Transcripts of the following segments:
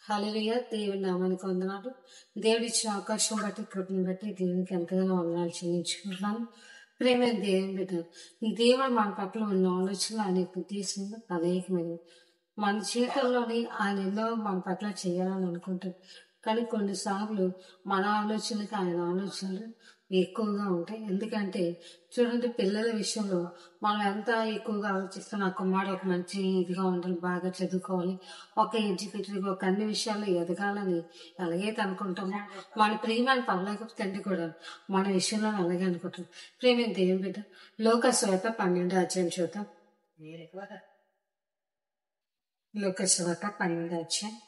హల్లెలూయా! దేవుని నామానికి వందనాలు. దేవుడిచ్చిన అవకాశం బట్టి, కృపను బట్టి దేవునికి ఎంతగానో వందనాలు చెల్లించుకుంటున్నాను. ప్రియమైన దేవుని బిడ్డ, దేవుడు మన పట్ల ఉన్న ఆలోచనలు ఆయన ఉద్దేశంలో అనేకమైనవి. మన జీవితంలోని ఆయన ఎన్నో మన పట్ల చేయాలని అనుకుంటాడు. కానీ కొన్నిసార్లు మన ఆలోచనలకి ఆయన ఆలోచనలు ఎక్కువగా ఉంటాయి. ఎందుకంటే చూడండి, పిల్లల విషయంలో మనం ఎంత ఎక్కువగా ఆలోచిస్తాం, నా కుమారుడు ఒక మంచి ఇదిగా ఉండాలి, బాగా చదువుకోవాలి, ఒక ఎడ్యుకేటెడ్గా, ఒక అన్ని విషయాల్లో ఎదగాలని ఎలాగైతే అనుకుంటామో, మన ప్రియమైన పరలోక తండ్రి కూడా మన విషయంలో అలాగే అనుకుంటాం. ప్రియమైన దేవుని బిడ్డ, లోకస్వార్త 12 అధ్యాయం చూద్దాం. లోకస్వార్త 12 అధ్యాయం.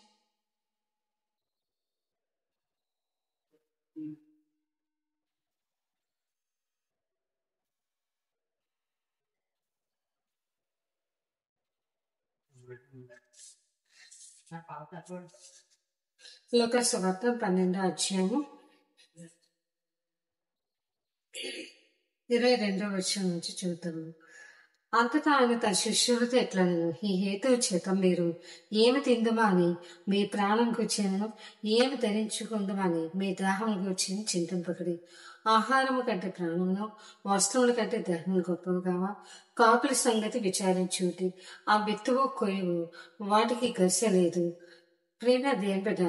లోకస్వార్త 12 అధ్యాయము 22వ వచనం నుంచి చూద్దాము. అంతటా ఆయన తన శిష్యులతో ఎట్లనెను, ఈ హేతువు చేత మీరు ఏమి తిందుమా అని మీ ప్రాణం కూర్చొని, ఏమి ధరించుకుందామని మీ దాహం కూర్చొని చింతింపకడి. ఆహారము కంటే ప్రాణమును, వస్తువుల కంటే దేహం గొప్పవు కావా? కాకుల సంగతి విచారించుటి, ఆ విత్తువు కొయ్యవు, వాటికి గస లేదు. ప్రేమ దేని బిడ్డ,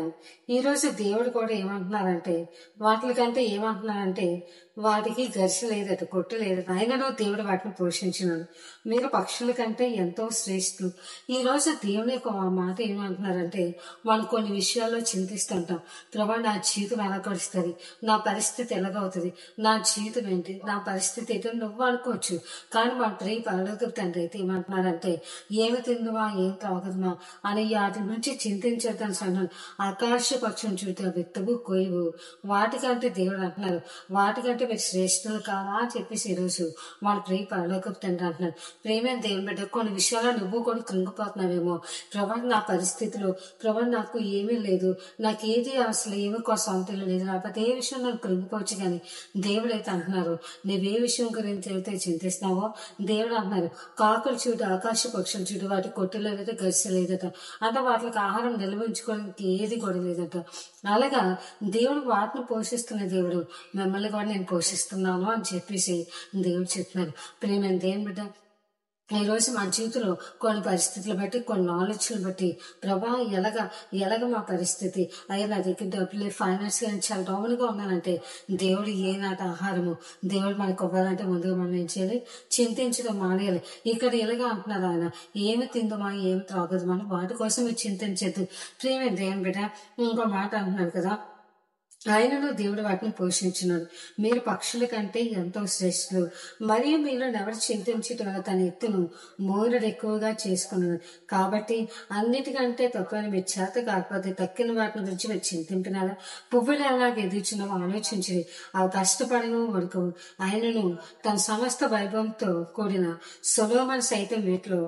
ఈరోజు దేవుడు కూడా ఏమంటున్నారంటే, వాటికంటే ఏమంటున్నారంటే, వాటికి గరిస లేదట, కొట్టు లేదట, అయినను దేవుడు వాటిని పోషించినాడు. మీరు పక్షుల కంటే ఎంతో శ్రేష్ఠులు. ఈ రోజు దేవుని యొక్క మాట ఏమంటున్నారంటే, మనం కొన్ని విషయాల్లో చింతిస్తుంటాం. ప్రభా, నా జీవితం ఎలా గడుస్తుంది, నా పరిస్థితి ఎలాగవుతుంది, నా జీవితం ఏంటి, నా పరిస్థితి ఏంటో నువ్వు అనుకోవచ్చు. కానీ మన ప్రియ పరలోక తండ్రి అయితే ఏమంటున్నారంటే, ఏమి తిందుమా, ఏం తాగుదుమా అని వాటి నుంచి చింతించేద్దాం అన్నాడు. ఆకాశ పక్షం చూస్తే విత్తవు కొయ్యవు, వాటికంటే దేవుడు అంటున్నారు, వాటికంటే మీరు శ్రేష్ఠులు కాదా అని చెప్పేసి ఈరోజు మన ప్రియ పరలోకపు తండ్రి అంటున్నారు. ప్రేమైన దేవుని బిడ్డ, కొన్ని విషయాల్లో నువ్వు కూడా కృంగిపోతున్నావేమో. ప్రభా, నా పరిస్థితిలో ప్రభా నాకు ఏమీ లేదు, నాకు ఏది అసలు ఏమి సొంతం లేదు, లేకపోతే ఏ విషయం నాకు కృంగిపోవచ్చు. కానీ దేవుడు అయితే అంటున్నారు, నువ్వే విషయం గురించి అయితే చింతిస్తున్నావో దేవుడు అంటున్నారు, కాకులు చూడు, ఆకాశ పక్షులు చూడు, వాటి కొట్టులో లేదట, గరిసె లేదట, అంటే వాటికి ఆహారం నిల్వించుకోవడానికి ఏది కూడా లేదట. అలాగా దేవుడు వాటిని పోషిస్తున్న దేవుడు, మిమ్మల్ని కూడా నేను పోషిస్తున్నాను అని చెప్పేసి దేవుడు చెప్తున్నారు. ప్రేమైన దేవుని బిడ్డ, ఈరోజు మా జీవితంలో కొన్ని పరిస్థితులు బట్టి, కొన్ని ఆలోచనలు బట్టి, ప్రభా ఎలాగ మా పరిస్థితి, అయ్యా నా దగ్గర డబ్బులు లేదు, ఫైనాన్స్ గా చాలా డౌన్గా ఉన్నానంటే, దేవుడు ఏనాటి ఆహారము దేవుడు మనకు ఇవ్వాలంటే ముందుగా మనం ఏం చేయాలి, చింతించడం మానేయాలి. ఇక్కడ ఎలాగా అంటున్నారు ఆయన, ఏమి తిందమా, ఏమి త్రాగదుమా అని వాటి కోసం మీరు చింతించద్దు. ప్రేమ దేవుని బిడ్డ, ఇంకో మాట అంటున్నారు కదా, ఆయనను దేవుడు వాటిని పోషించినాడు. మీరు పక్షుల కంటే ఎంతో శ్రేష్ఠులు. మరియు మీరు ఎవరు చింతించటం వల్ల తన ఎత్తును మోరుడు ఎక్కువగా చేసుకున్నాడు. కాబట్టి అన్నిటికంటే తక్కువ మీరు చేత కాకపోతే తక్కిన వాటిని గురించి మీరు చింతింపినారా? పువ్వులు ఎలా ఎదుర్చున్నావు ఆలోచించి, అవి కష్టపడను వరకు ఆయనను తన సమస్త వైభవంతో కూడిన సొలొమోను సైతం వీటిలో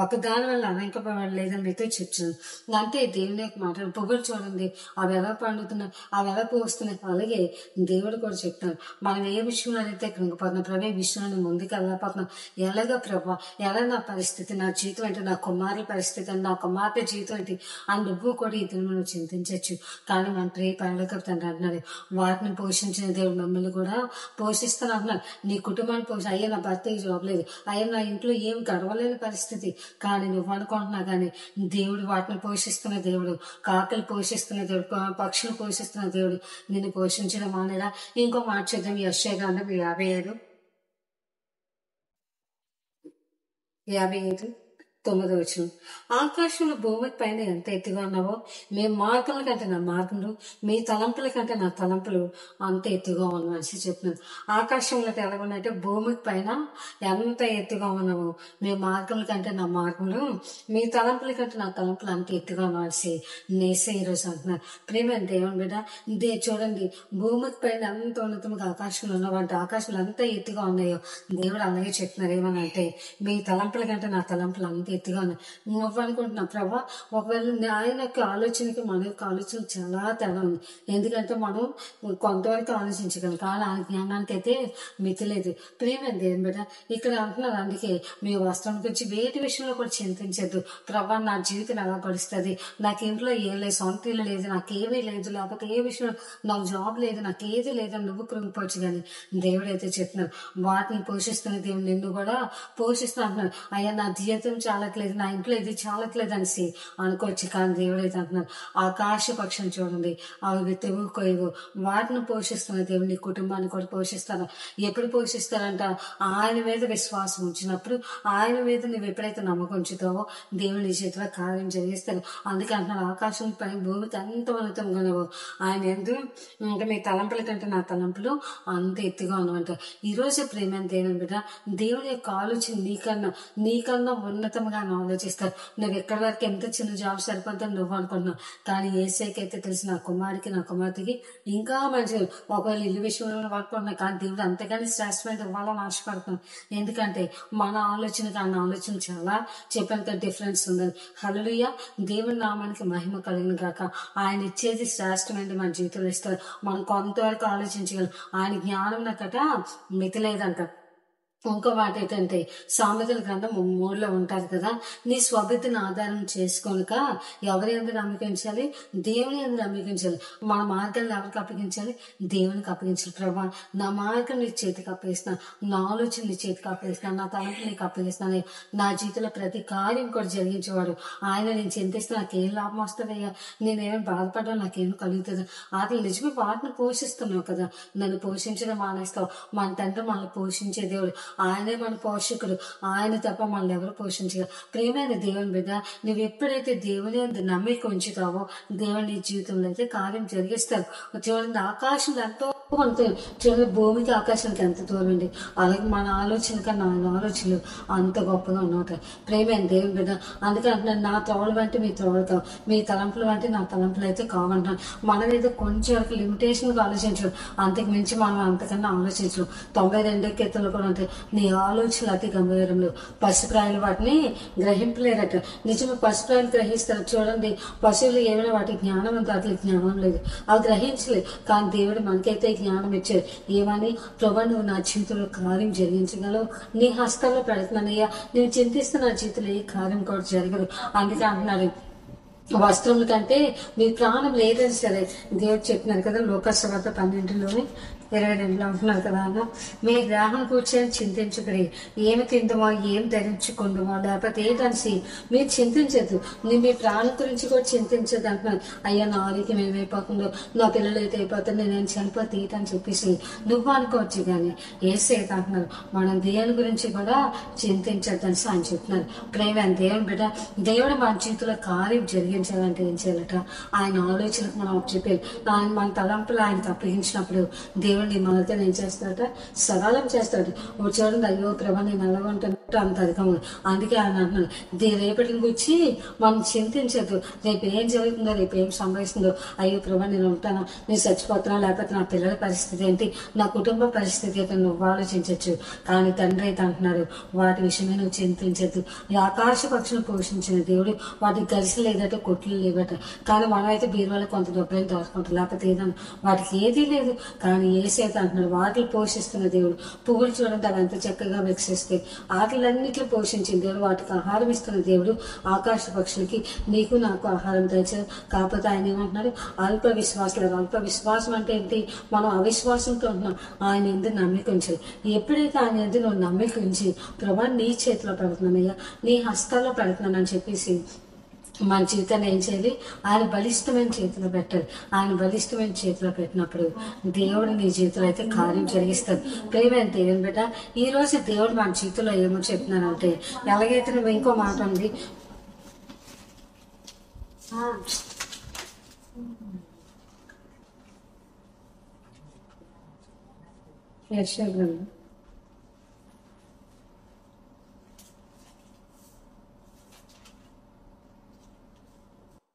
ఒకదాని వల్ల అలంకపడలేదని మీతో చెప్తున్నాను. అంటే దేవుని యొక్క మాట, పువ్వులు చూడండి, అవి ఎలా పండుతున్నాయి, అవి ఎలా వస్తున్నాయి. అలాగే దేవుడు కూడా చెప్తాను, మనం ఏ విషయంలో అయితే కృంగిపోతున్నాం, ప్రభు ఈ విషయంలో ముందుకు వెళ్ళకపోతున్నాం, ఎలాగ ప్రభా, ఎలా నా పరిస్థితి, నా జీవితం ఏంటి, నా కుమారుల పరిస్థితి అంటే, నా కుమార్తె జీవితం ఏంటి అని నువ్వు కూడా ఈ దినం చింతించవచ్చు. కానీ మన ప్రియ పరలోకపు తండ్రి అంటున్నారు, వాటిని పోషించిన దేవుడు మిమ్మల్ని కూడా పోషిస్తాను అంటున్నారు. నీ కుటుంబాన్ని అయ్యా నా భర్తకి జాబ్ లేదు, అయ్యా నా ఇంట్లో ఏం గడవలేని పరిస్థితి, కానీ నువ్వు అనుకుంటున్నా కానీ దేవుడు వాటిని పోషిస్తున్న దేవుడు, కాకలు పోషిస్తున్న దేవుడు, పక్షులు పోషిస్తున్న దేవుడు నిన్ను పోషించడం మానేలా. ఇంకో మాట చూద్దాం, యెషయా గ్రంథం 55:9. ఆకాశంలో భూమి పైన ఎంత ఎత్తుగా ఉన్నావో, మీ మార్గముల కంటే నా మార్గములు, మీ తలంపుల కంటే నా తలంపులు అంత ఎత్తుగా ఉన్నామని చెప్తున్నాను. ఆకాశంలో ఎలా ఉన్నాయంటే, భూమి పైన ఎంత ఎత్తుగా ఉన్నావో, మీ మార్గముల కంటే నా మార్గములు, మీ తలంపుల కంటే నా తలంపులు అంత ఎత్తుగా ఉన్నాల్సి నేసే ఈరోజు అంటున్నారు. ప్రేమ దేవుని బిడ్డ, చూడండి, భూమి పైన ఎంత ఉన్నతముగా ఆకాశంలో ఉన్నావంటే, ఆకాశంలో ఎంత ఎత్తుగా ఉన్నాయో దేవుడు అలాగే చెప్తున్నారు. ఏమనంటే, మీ తలంపుల కంటే నా తలంపులు అంత అంత ఎత్తుగా ఉన్నాయి. నువ్వు అనుకుంటున్నావు ప్రభా, ఒకవేళ ఆయన యొక్క ఆలోచనకి మన యొక్క ఆలోచన చాలా తేడా ఉంది. ఎందుకంటే మనం కొంతవరకు ఆలోచించగలం, కానీ ఆ జ్ఞానానికి అయితే మితి లేదు. ప్రేమ దేవుని బిడ్డ ఇక్కడ అంటున్నారు, అందుకే మీ వస్త్రం గురించి వేటి విషయంలో కూడా చింతించద్దు. ప్రభా, నా జీవితం ఎలా గడుస్తుంది, నాకు ఇంట్లో ఏం లేదు, సొంత ఇల్లు లేదు, నాకేమీ లేదు, లేకపోతే ఏ విషయం నాకు జాబ్ లేదు, నాకు ఏది లేదని నువ్వు కృంగిపోవచ్చు. కానీ దేవుడు అయితే చెప్తున్నారు, వాటిని పోషిస్తున్న దేవుడు నిన్ను కూడా పోషిస్తున్నా అంటున్నారు. అయ్యా, నా జీవితం చాలట్లేదు, నా ఇంట్లో ఇది చాలట్లేదు అనేసి అనుకోవచ్చు. కానీ దేవుడు అయితే అంటున్నారు, ఆకాశ పక్షులు చూడండి, అవి తెగు కొయ్యవు, వాటిని పోషిస్తున్న దేవుడు నీ కుటుంబాన్ని కూడా పోషిస్తాను. ఎప్పుడు పోషిస్తారంట? ఆయన మీద విశ్వాసం ఉంచినప్పుడు, ఆయన మీద నువ్వు ఎప్పుడైతే నమ్మకం ఉంచుతావో దేవుడు నీ చేతిలో కార్యం జరిగిస్తాడు. అందుకే అంటున్నాడు, ఆకాశం పై భూమికి అంత ఉన్నతంగా ఆయన ఎందు ఇంకా మీ తలంపుల కంటే నా తలంపులు అంత ఎత్తుగా ఉన్నమాట. ఈరోజు ప్రేమ దేవుని బిడ్డ, దేవుని యొక్క ఆలోచన నీకన్నా ఉన్నతంగా ఆలోచిస్తారు. నువ్వు ఎక్కడి వరకు ఎంత చిన్న జాబ్ సరిపోతుందని నువ్వు అనుకుంటున్నావు, కానీ ఏసైకైతే తెలిసి నా కుమారుడికి నా కుమార్తెకి ఇంకా మంచిది. ఒకవేళ ఇల్లు విషయంలో వర్కున్నాయి, కానీ దేవుడు అంతగానే శ్రేష్టమైన ఇవ్వాలని ఆశపడుతున్నాను. ఎందుకంటే మన ఆలోచనకి ఆయన ఆలోచన చాలా చెప్పాను డిఫరెన్స్ ఉందని. హల్లెలూయా, దేవుని నామానికి మహిమ కలిగిన కాక. ఆయన ఇచ్చేది శ్రేష్టమైనది మన జీవితంలో ఇస్తారు. మనం కొంతవరకు ఆలోచించగలం. ఆయన జ్ఞానం నాకట మితి లేదంట. ఇంకో మాట ఏంటంటే, సామెతల గ్రంథం 3లో ఉంటారు కదా, నీ స్వబుద్ధిని ఆధారం చేసుకోనుక ఎవరి ఎందుకు నమ్మకించాలి? దేవుని ఎందుకు నమ్మకించాలి. మన మార్గాన్ని ఎవరికి అప్పగించాలి? దేవునికి అప్పగించాలి. ప్రభా, నా మార్గం నీ చేతికి అప్పగిస్తాను, నా ఆలోచన నీ చేతికి అప్పగిస్తాను, నా తలంపు నీకు అప్పగిస్తాను. నా జీవితంలో ప్రతి కార్యం కూడా జరిగించేవాడు ఆయన. నేను చింతిస్తే నాకేం లాభం వస్తుందయ్యా, నేనేమో బాధపడ్డా నాకేం కలుగుతుంది? అది నిజమే, వాటిని పోషిస్తున్నావు కదా, నన్ను పోషించడం మానేస్తావు. మన తండ్రి మనల్ని పోషించే దేవుడు, ఆయనే మన పోషకుడు. ఆయన తప్ప మనల్ని ఎవరు పోషించగలరు? ప్రియమైన దేవుని బిడ్డ, నువ్వు ఎప్పుడైతే దేవుని నమ్మిక ఉంచుతావో దేవుని నీ జీవితంలో అయితే కార్యం జరిగిస్తారు. చూడండి, ఆకాశం ఎంతో ఉంటుంది, చూడండి భూమికి ఆకాశానికి ఎంత దూరం అండి. అలాగే మన ఆలోచన కన్నా ఆయన ఆలోచనలు అంత గొప్పగా ఉన్నమాట. ప్రియమైన దేవుని బిడ్డ, అందుకే అంటున్నాను, నా త్రోవలు వంటి మీ త్రోవలు కావు, మీ తలంపులు వంటి నా తలంపులు అయితే కావంటున్నాను. మనం ఏదో కొంచెం వరకు లిమిటేషన్గా ఆలోచించడం, అంతకు మించి మనం అంతకన్నా ఆలోచించడం. 92 కీర్తనలు కూడా ఉంటాయి, నీ ఆలోచనలు అతి గంభీరంలో, పసిప్రాయులు వాటిని గ్రహింపలేరట. నిజమే, పసిప్రాయులు గ్రహిస్తారు. చూడండి, పశువులు ఏమైనా వాటి జ్ఞానం అంత, వాటికి జ్ఞానం లేదు, అవి గ్రహించలేదు. కానీ దేవుడు మనకైతే జ్ఞానం ఇచ్చాడు. ఏమని? ప్రభా, నువ్వు నా జీవితంలో కార్యం జరిగించగలవు, నీ హస్తాల్లో పెడుతున్నానయ్యా, నేను చింతిస్తున్న నా జీవితంలో ఏ కార్యం కూడా జరగదు. అందుకే అంటున్నాడు, వస్త్రముల కంటే మీ ప్రాణం లేదని సరే దేవుడు చెప్పినారు కదా, లోకసువార్త 12:22 అంటున్నారు కదా, మీ దేహం కూర్చొని చింతించుకుని ఏమి తిందుమో ఏం ధరించుకుందుమో లేకపోతే ఏంటనిసి మీరు చింతించద్దు. నేను మీ ప్రాణం గురించి కూడా చింతించదు అంటున్నాను. అయ్యా, నా ఆరోగ్యం ఏమైపోతుందో, నా పిల్లలు అయితే అయిపోతుందో, నేను చనిపోతే ఏంటని చెప్పేసి నువ్వు అనుకోవచ్చు. కానీ ఏసైతే అంటున్నారు, మనం దేవుని గురించి కూడా చింతించద్దని ఆయన చెప్తున్నారు. ప్రేమ దేవుని బిడ్డ, దేవుడు మన జీవితంలో కార్యం జరిగించాలంటే ఏం చేయాలట? ఆయన ఆలోచనకు మనం చెప్పాలి. ఆయన మన తలంపులు ఆయనకు అప్పగించినప్పుడు దేవుడిని మనతో ఏం చేస్తాడట? సరళం చేస్తాడు. చూడండి, అయ్యో ప్రభా, నేను అలాగుంటున్నట్టు అంత అధికం. అందుకే ఆయన అంటున్నాడు, రేపటిని గురించి మనం చింతించద్దు. రేపు ఏం జరుగుతుందో, రేపు ఏం సంభవిస్తుందో. అయ్యో ప్రభా, నేను ఉంటాను, నేను చచ్చిపోతున్నా, లేకపోతే నా పిల్లల పరిస్థితి ఏంటి, నా కుటుంబ పరిస్థితి ఏంటి, నువ్వు ఆలోచించవచ్చు. కానీ తండ్రి అయితే అంటున్నాడు, వాటి విషయమే నువ్వు చింతించద్దు. ఈ ఆకాశ పక్షులను పోషించిన దేవుడు వాటికి గరిసెలు లేదట, కొట్లు లేవట. కానీ మనం అయితే బీరువాళ్ళకి కొంత డబ్బులు దాచుకుంటాం, లేకపోతే ఏదన్నా వాటికి ఏదీ లేదు. కానీ ఏసైతే అంటున్నాడు, వాటిని పోషిస్తున్న దేవుడు. పువ్వులు చూడండి, అవి ఎంత చక్కగా వికసిస్తాయి. వాటిలన్నిట్లు పోషించిన దేవుడు, వాటికి ఆహారం ఇస్తున్న దేవుడు. ఆకాశ పక్షులకి నీకు నాకు ఆహారం తెచ్చారు. కాకపోతే ఆయన ఏమంటున్నాడు? అల్ప విశ్వాసాలు. అల్ప విశ్వాసం అంటే ఏంటి? మనం అవిశ్వాసంతో ఉంటున్నాం. ఆయన ఎందుకు నమ్మిక ఉంచాలి. ఎప్పుడైతే ఆయన ఎందుకు నువ్వు నమ్మిక ఉంచి, ప్రభా నీ చేతిలో పెడుతున్నానయ్యా, నీ హస్తాల్లో పెడుతున్నానని చెప్పేసి మన జీవితాన్ని ఏం చేయాలి? ఆయన బలిష్టమైన చేతిలో పెట్టాలి. ఆయన బలిష్టమైన చేతిలో పెట్టినప్పుడు దేవుడు నీ జీవితంలో అయితే కార్యం జరిగిస్తాడు. ప్రియమైన దేవుని బిడ్డ, ఈ రోజు దేవుడు మన జీవితంలో ఏమో చెప్తున్నానంటే, ఎలాగైతే నువ్వు ఇంకో మాట ఉంది,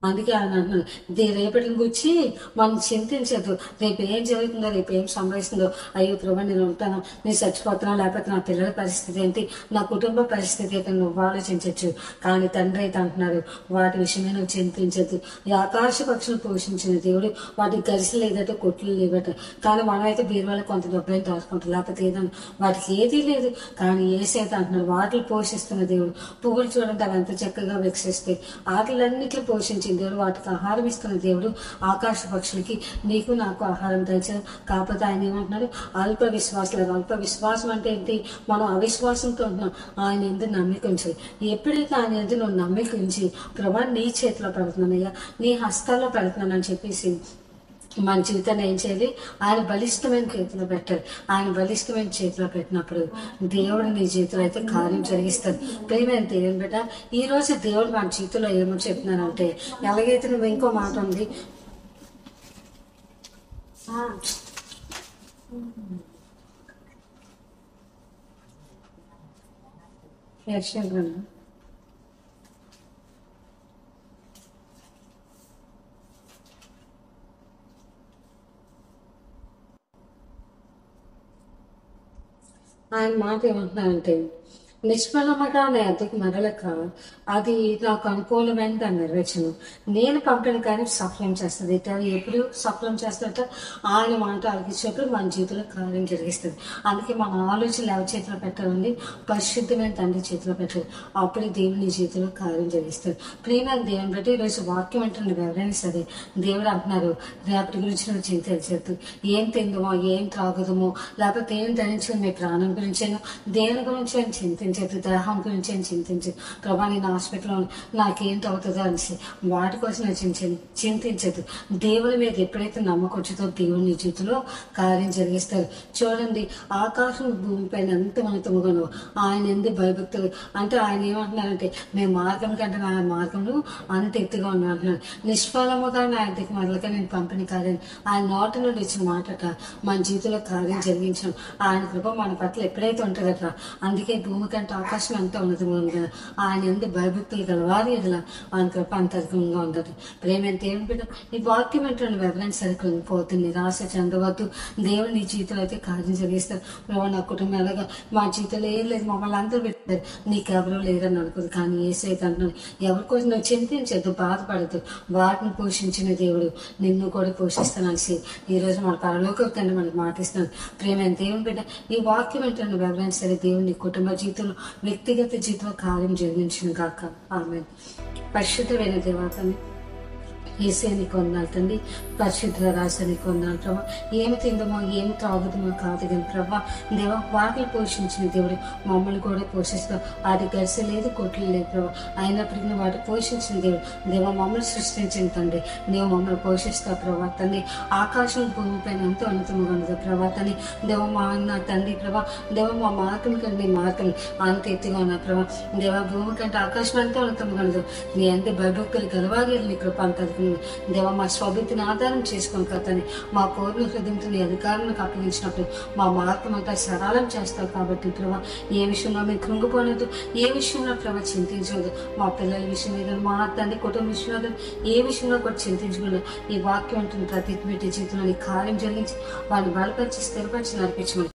అందుకే ఆయన అంటున్నాడు, రేపటిని గురించి మనం చింతించదు. రేపు ఏం జరుగుతుందో, రేపు ఏం సంభవిస్తుందో. అయ్యో ప్రభా, నేను ఉంటాను, నేను చచ్చిపోతున్నా, లేకపోతే నా పిల్లల పరిస్థితి ఏంటి, నా కుటుంబ పరిస్థితి ఏంటి, నువ్వు ఆలోచించవచ్చు. కానీ తండ్రి అయితే అంటున్నారు, వాటి విషయమే నువ్వు చింతించద్దు. ఈ ఆకాశ పక్షులు పోషించిన దేవుడు వాటికి గరిసెలు లేదట, కొట్లు లేవట. కానీ మనమైతే బీరువాళ్ళకి కొంత డబ్బులు దాచుకుంటాం, లేకపోతే ఏదన్నా వాటికి ఏదీ లేదు. కానీ ఏసైతే అంటున్నారు, వాటిని పోషిస్తున్న దేవుడు. పువ్వులు చూడండి, అవి ఎంత చక్కగా వికసిస్తాయి. వాటిలన్నిటిని పోషించిన దేవుడు, వాటికి ఆహారం ఇస్తున్న దేవుడు. ఆకాశ పక్షులకి నీకు నాకు ఆహారం తెచ్చారు. కాకపోతే ఆయన ఏమంటున్నారు, అల్ప విశ్వాసాలు. అల్ప విశ్వాసం అంటే ఏంటి? మనం అవిశ్వాసంతో ఉంటున్నాం. ఆయన ఎందుకు నమ్మిక ఉంచాలి. ఎప్పుడైతే ఆయన ఎందుకు నువ్వు నమ్మిక ఉంచి, ప్రభా నీ చేతిలో పెడుతున్నానయ్యా, నీ హస్తాల్లో పెడుతున్నానని చెప్పేసి మన జీవితాన్ని ఏం చేయాలి? ఆయన బలిష్టమైన చేతిలో పెట్టాలి. ఆయన బలిష్టమైన చేతిలో పెట్టినప్పుడు దేవుడు నీ జీవితంలో అయితే కార్యం జరిగిస్తాడు. ప్రేమైన దేవుని బిడ్డ, ఈ రోజు దేవుడు మన జీవితంలో ఏమో చెప్తున్నానంటే, ఎలాగైతే నువ్వు ఇంకో మాట ఉంది, ఆయన మాట ఏమంటున్నానంటే, నిష్ఫలముగా నా ఎద్దకు మరలక అది నాకు అనుకూలమైన దాని నిర్వచనం. నేను పంపిన కానీ సఫలం చేస్తుంది. ఎప్పుడు సఫలం చేస్తాడట? ఆయన మాట ఆలకించినప్పుడు మన జీవితంలో కార్యం జరిగిస్తుంది. అందుకే మన ఆలోచనలు ఎవరి చేతిలో పెట్టాలండి? పరిశుద్ధమైన తండ్రి చేతిలో పెట్టాలి. అప్పుడే దేవుని జీవితంలో కార్యం జరిగిస్తాడు. ప్రియమైన దేవుని బట్టి ఈరోజు వాక్యం అంటుంది ఎవరైనా సరే, దేవుడు అంటున్నారు, రేపటి గురించి నువ్వు చింతించద్దు. ఏం తిందుమో, ఏం త్రాగుదమో, లేకపోతే ఏం ధరించదు, మీ ప్రాణం గురించేను, దేని గురించి అని చింతించదు, దేహం గురించి అని చింతించదు. ప్రభా నేను హాస్పిటల్లో నాకేంటి అవుతుందో అనేసి వాటి కోసం నేను చింతించదు. దేవుని మీద ఎప్పుడైతే నమ్మకం వచ్చుతో దేవుని జీవితంలో కార్యం జరిగిస్తారు. చూడండి, ఆకాశం భూమి పైన ఎంత ఉన్నతముగానో ఆయన ఎందుకు భయభక్తులు. అంటే ఆయన ఏమంటున్నారంటే, మేము మార్గం కంటే నా మార్గంలో అంత ఎత్తుగా ఉన్నాడు. నిష్ఫలముగా నా ఎద్దకు మొదలుగా నేను పంపిణీ కార్యం. ఆయన నోటి నుండి ఇచ్చిన మాటట మన జీవితంలో కార్యం జరిగించాం. ఆయన కృప మన పట్ల ఎప్పుడైతే ఉంటుందట, అందుకే భూమి కంటే ఆకాశం ఎంత ఉన్నతంగా ఉంది. ఆయన ఎందుకు భయభక్తులు గలవారి ఇలా ఆయన కృప అంతర్గంగా ఉండదు. ప్రేమ దేవుని బిడ్డ, ఈ వాక్యం అంటే ఎవరైనా సరే కృంగిపోతుంది, నిరాశ చెందవద్దు. దేవుడు నీ జీవితంలో అయితే కార్యం జరిగిస్తారు. ప్రభావ నా కుటుంబం ఎలాగా, మా జీవితంలో ఏం లేదు, మమ్మల్ని అందరూ పెట్టారు, నీకెవరూ లేరని అనుకోదు. కానీ ఏసైతే అంటున్నాను, ఎవరి కోసం నువ్వు చింతించద్దు, బాధపడద్దు. వాటిని పోషించిన దేవుడు నిన్ను కూడా పోషిస్తానని ఈరోజు మన పరలోక తండ్రి మనకు మాటిస్తున్నాను. ప్రేమ దేవుని బిడ్డ, ఈ వాక్యం అంటే ఎవరైనా సరే దేవుని కుటుంబ జీవితంలో, వ్యక్తిగత జీవితంలో కార్యం జరిగించిన కాక. ఆమేన్. పరిశుద్ధమైన దేవతని ఏసీ నీకు వందనాలు తండ్రి. పరిశుద్ధ రాశి నీకు వందనాలు ప్రభా. ఏమి తిందమో, ఏమి త్రాగుదమో కాదు కానీ ప్రభా, దేవ వాటిని పోషించిన దేవుడు మమ్మల్ని కూడా పోషిస్తావు. వాటి గరిసె లేదు, కొట్లు లేదు ప్రభా. అయినప్పటికీ వాటి పోషించిన దేవుడు, దేవ మమ్మల్ని సృష్టించిన తండ్రి, నీవు మమ్మల్ని పోషిస్తావు ప్రభా తండ్రి. ఆకాశం భూమి పైన ఎంతో ఉన్నతంగా ఉండదు ప్రభా తండ్రి. దేవ మా అన్న తండ్రి ప్రభా, దేవ మా మార్గం కంటే మార్గం అంత ఎత్తుగా ఉన్నా ప్రభా. దేవ భూమి కంటే ఆకాశం ఎంతో ఉన్నతంగా ఉండదు. నీ ఎంత భయభక్తులు గలవాగే నీ కృప అంత దేవ మా స్వభక్తిని ఆధారం చేసుకుని కథని మా పూర్ణ హృదయంతో నీ అధికారులకు అప్పగించినప్పుడు మా మార్గం అంతా సరళం చేస్తావు. కాబట్టి ప్రభా, ఏ విషయంలో మేము కృంగిపోలేదు, ఏ విషయంలో ప్రభా చింతించలేదు. మా పిల్లల విషయం మీద, మా తండ్రి కుటుంబ విషయంలో, ఏ విషయంలో కూడా చింతించకూడదు. ఈ వాక్యం అంటున్న ప్రతి బిడ్డ జీవితంలో నీ కార్యం జరిగించి వాడిని బలపరిచి స్థిరపరిచి నడిపించమని